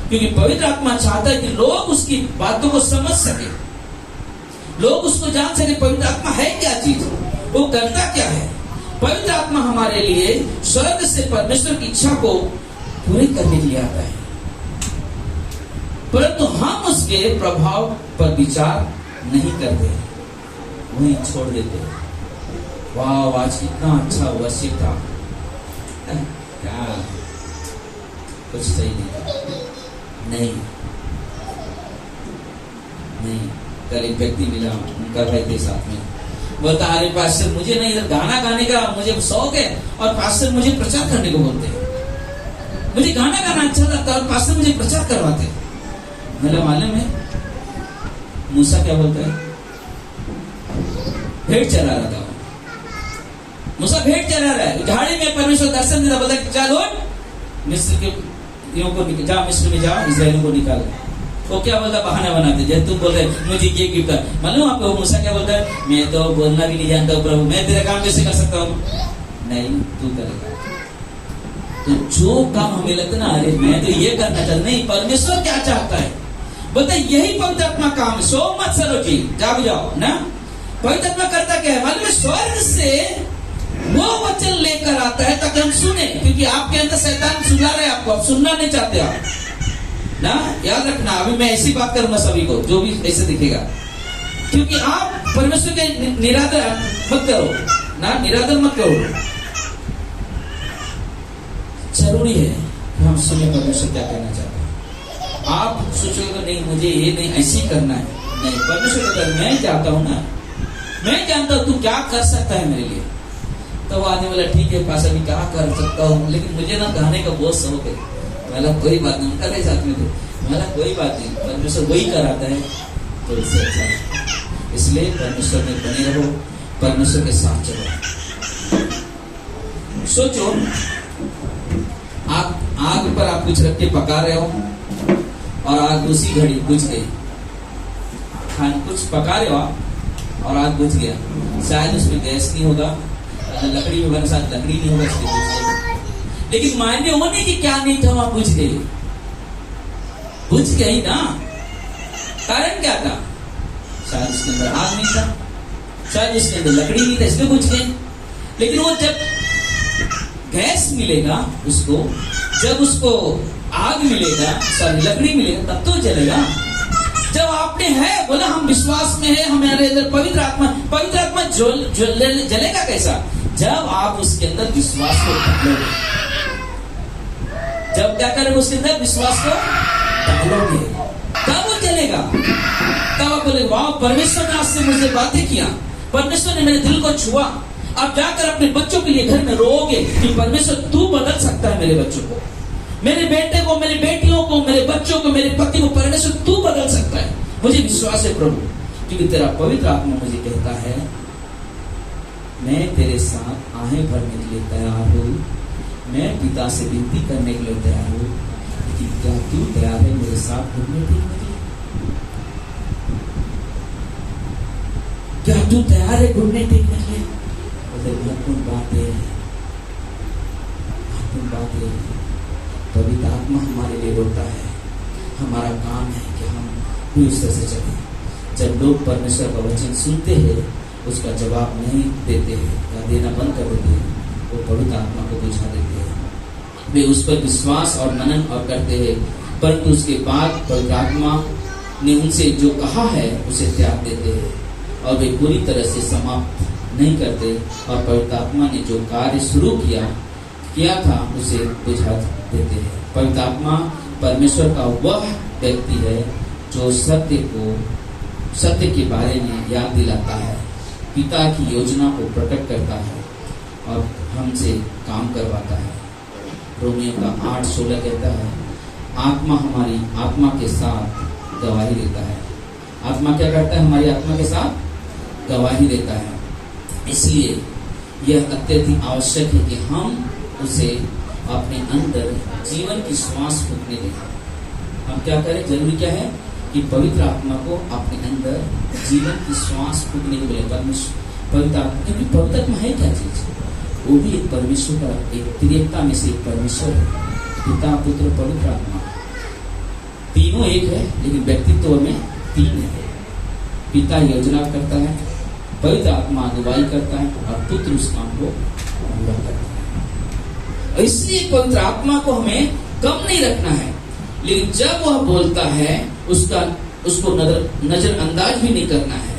क्योंकि पवित्र आत्मा चाहता है कि लोग उसकी बातों को समझ सके, लोग उसको जान सके पवित्र आत्मा है क्या चीज, वो करता क्या है। पवित्र आत्मा हमारे लिए स्वर्ग से परमेश्वर की इच्छा को पूरी करने के लिए आता है, परंतु हम उसके प्रभाव पर विचार नहीं करते, वहीं छोड़ देते। वाह, आज कितना अच्छा वर्षिप था, क्या कुछ सही नहीं था। नहीं, कल एक व्यक्ति मिला, उनका भाई थे साथ में, बोलता अरे पास्टर मुझे नहीं इधर गाना गाने का मुझे शौक है, और पास्टर मुझे प्रचार करने को बोलते हैं। मुझे गाना गाना अच्छा लगता है और पास्टर मुझे प्रचार करवाते। मतलब मालूम है मूसा क्या बोलता है? भेंट चला रहा था मूसा, भेंट चला रहा है झाड़ी में। परमेश्वर दर्शन देता, बोलता है चल उठ, मिस्र के को जा, मिस्र में जा, इस्राएलियों को निकाल। वो क्या बोलता? बहाना बनाते, जब तुम बोल रहे मुझे ये गिफ्ट कर। मालूम आपको मूसा क्या बोलता है? मैं तो बोलना भी नहीं जानता हूँ प्रभु, मैं तेरा काम कैसे कर सकता हूँ? नहीं, तू करेगा। तो जो काम हमें लगता ना, अरे मैं तो ये करना चाहता, नहीं, परमेश्वर क्या चाहता है बोलता है यही पवित्र आत्मा काम है। सो मत सरो जी, जाग जाओ ना। पवित्र आत्मा करता क्या है मालूम है? स्वर्ग से वो वचन लेकर आता है ताकि हम सुने, क्योंकि आपके अंदर शैतान सुना रहे आपको, आप सुनना नहीं चाहते आप ना। याद रखना, अभी मैं ऐसी बात करूंगा सभी को, जो भी ऐसे दिखेगा, क्योंकि आप परमेश्वर के निरादर मत करो ना, निरादर मत करो। जरूरी है कि हम सुने परमेश्वर क्या कहना चाहते हैं। आप सोचोगे नहीं मुझे ये नहीं ऐसे करना है, नहीं, परमेश्वर कहता है मैं चाहता हूं ना, मैं जानता हूं तू क्या कर सकता है मेरे लिए। तो वो आदमी बोला ठीक है पास अभी क्या कर सकता हूँ, लेकिन मुझे ना गाने का बहुत शौक है। बोला कोई बात नहीं, करे साथ में तो बोला कोई बात नहीं, परमेश्वर वही कराता है तो इससे अच्छा। इसलिए परमेश्वर में बने रहो, परमेश्वर के साथ चलो। सोचो आग पर आप कुछ रख के पका रहे हो और आग उसी घड़ी बुझ गई। कुछ पका रहे हो आप और आग बुझ गया, शायद उसमें गैस नहीं होगा, लकड़ी होगा, साथ लकड़ी नहीं होगा, इसलिए बुझ गई। लेकिन मायने होने की क्या नहीं था, वहां बुझ गई, बुझ गई ना। कारण क्या था? शायद उसके अंदर आग नहीं था, शायद उसके अंदर लकड़ी नहीं था, इसलिए बुझ गई। लेकिन वो जब गैस मिलेगा उसको, जब उसको आग मिलेगा, सॉरी लकड़ी मिलेगा, तब तो जलेगा। जब आपने है बोला हम विश्वास में है, हमारे अंदर पवित्र आत्मा जलेगा कैसा? जब आप उसके अंदर विश्वास को डालोगे, जब क्या करेंगे उसके अंदर विश्वास को डालोगे, तब वो जलेगा। तब आप बोले वाह परमेश्वर ने आज से मुझे बातें किया, परमेश्वर ने मेरे दिल को छुआ। आप जाकर अपने बच्चों के लिए घर में रोओगे कि परमेश्वर तू बदल सकता है मेरे बच्चों को, मेरे बेटे को, मेरी बेटियों को, मेरे बच्चों को, मेरे पति को, परमेश्वर तू बदल सकता है। मुझे विश्वास है प्रभु, क्योंकि तेरा पवित्र आत्मा मुझे कहता है मैं तेरे साथ आहें भरने के लिए तैयार हूँ, मैं पिता से विनती करने के लिए तैयार हूँ, लेकिन क्या तू तैयार है मेरे साथ घूमने के लिए? क्या तू तैयार है घूमने टेकने के लिए? महत्वपूर्ण बात है, महत्वपूर्ण बात है। पवित्र आत्मा हमारे लिए बोलता है, हमारा काम है कि हम भी उस तरह से चलें। जब लोग परमेश्वर का वचन सुनते हैं, उसका जवाब नहीं देते हैं या देना बंद कर देते हैं, वो पवित्र आत्मा को बुझा देते हैं। वे उस पर विश्वास और मनन और करते हैं, परंतु उसके बाद पवित्र आत्मा ने उनसे जो कहा है उसे त्याग देते हैं और वे पूरी तरह से समाप्त नहीं करते। और पवित्र आत्मा ने जो कार्य शुरू किया किया था उसे बुझा देते हैं। पवित्र आत्मा परमेश्वर का वह व्यक्ति है जो सत्य के बारे में याद दिलाता है, पिता की योजना को प्रकट करता है और हमसे काम करवाता है। रोमियो का 8:16 कहता है, आत्मा हमारी आत्मा के साथ गवाही देता है। आत्मा क्या करता है? हमारी आत्मा के साथ गवाही देता है। इसलिए यह अत्यधिक आवश्यक है कि हम उसे अपने अंदर जीवन की श्वास फूंकने दें। हम क्या करें? जरूरी क्या है कि पवित्र आत्मा को अपने अंदर जीवन की श्वास फूंकने के लिए पवित्र आत्मा, क्योंकि पवित्र आत्मा है क्या चीज? वो भी एक परमेश्वर का एक त्रिएकता में से एक परमेश्वर है, पिता पुत्र पवित्र आत्मा। तीनों एक है लेकिन व्यक्तित्व में तीन है। पिता योजना करता है, पवित्र आत्मा अगुवाई करता है और पुत्र उस काम को पूरा करता है। इसलिए पवित्र आत्मा को हमें कम नहीं रखना है, लेकिन जब वह बोलता है उसको नजरअंदाज भी नहीं करना है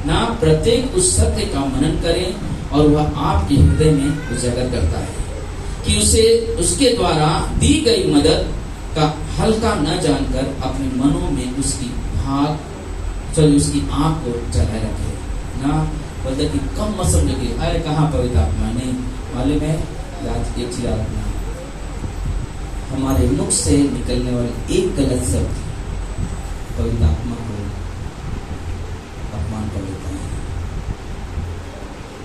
ना। प्रत्येक उस सत्य का मनन करें और वह आपके हृदय में उजागर करता है कि उसे उसके द्वारा दी गई मदद का हल्का न जानकर अपने मनों में उसकी आंख को जलाए रखे ना। बोलते कि कम मत समझोगे, अरे कहाँ पवित्र आत्मा नहीं मालूम है। आज एक चीज आत्मा हमारे मुख से निकलने वाले एक गलत शब्द पवित्र आत्मा को अपमान कर देता है।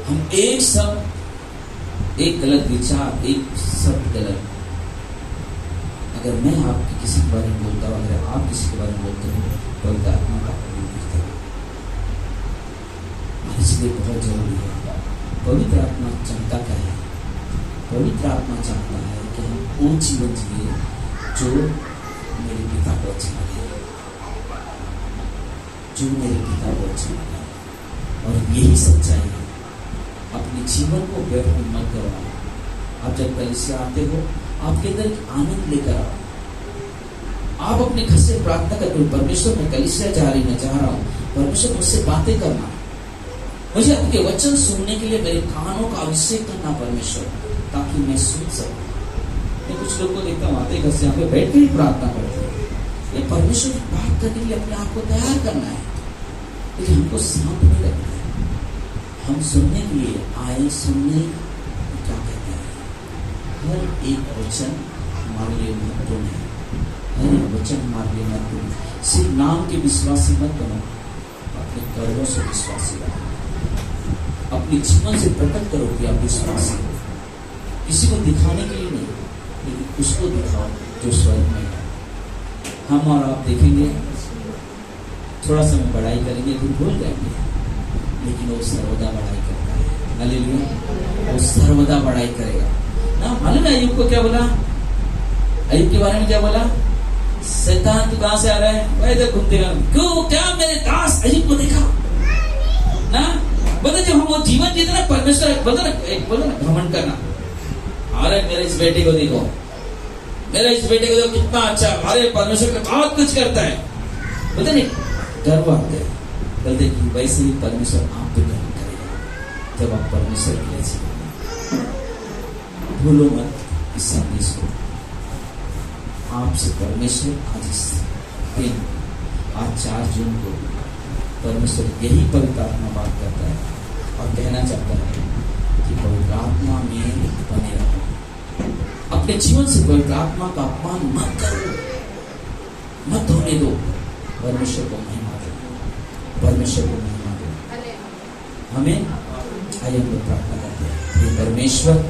हम एक शब्द, एक गलत विचार, एक शब्द गलत, अगर मैं आपके किसी के बारे में बोलता हूँ, अगर आप किसी के बारे में बोलते हो, पवित्र आत्मा का अपमान करते हो। इसलिए बहुत जरूरी है। पवित्र आत्मा चाहता क्या है? पवित्र आत्मा चाहता है कि हम वो जीवन जिए जो मेरे पिता को अच्छा लगे, जो मेरे पिता को अच्छा लगे। और यही सच्चाई है। अपने जीवन को व्यर्थ मत करो। आप जब कलीसिया आते हो, आपके अंदर एक आनंद लेकर आओ। आप अपने घर से प्रार्थना करते हो, परमेश्वर मैं कलीसिया जा रहा हूँ, परमेश्वर मुझसे बातें करना, मुझे आपके वचन सुनने के लिए मेरे कानों का अभिषेक करना परमेश्वर, ताकि मैं सुन सकूं। मैं कुछ लोगों को देखता हूँ, आते घर से यहाँ पे बैठ के ही प्रार्थना करते हैं। ये परमेश्वर की बात करने के लिए अपने आप को तैयार करना है, लेकिन हमको शांत नहीं रखना है। हम सुनने के लिए आए, सुनने क्या कहते हैं। हर एक वचन हमारे लिए महत्वपूर्ण है, हर एक वचन हमारे लिए महत्वपूर्ण है। सिर्फ नाम के विश्वासी मत बनो, अपने कर्मों से विश्वासी बनो। अपने जीवन से प्रकट करो कि आप विश्वासी हो। किसी को दिखाने के लिए नहीं, लेकिन उसको दिखाओ जो स्वर्ग में है। हम और आप देखेंगे, थोड़ा समय बड़ाई करेंगे तो भूल जाएंगे, लेकिन वो सर्वदा बड़ाई करता है। हालेलुया, वो सर्वदा बड़ाई करेगा ना। मालूम है अय्यूब को क्या बोला? अय्यूब के बारे में क्या बोला? शैतान तू कहां से आ रहा है? वह इधर घूमतेगा। क्यों? क्या मेरे दास अय्यूब को देखा ना? बोलते जब हम वो जीवन जीते ना, परमेश्वर बोलो ना घमंड करना, अरे मेरे इस बेटे को देखो, मेरे इस बेटे को देखो कितना अच्छा, अरे परमेश्वर का बहुत कुछ करता है। बोलते नहीं, गर्व आते हैं। बोलते कि वैसे ही परमेश्वर आप पे गर्व करेगा जब आप परमेश्वर के लिए जीवन। भूलो मत इस संदेश को। आपसे परमेश्वर आज इस दिन, आज 4 जून को परमेश्वर यही पवित्र आत्मा बात करता है और कहना चाहता है कि पवित्र आत्मा में बने रहो। अपने जीवन से पवित्र आत्मा का अपमान मत करो, मत होने दो। परमेश्वर को महिमा दो, परमेश्वर को महिमा दो। हमें आइए हम लोग प्रार्थना करते हैं। परमेश्वर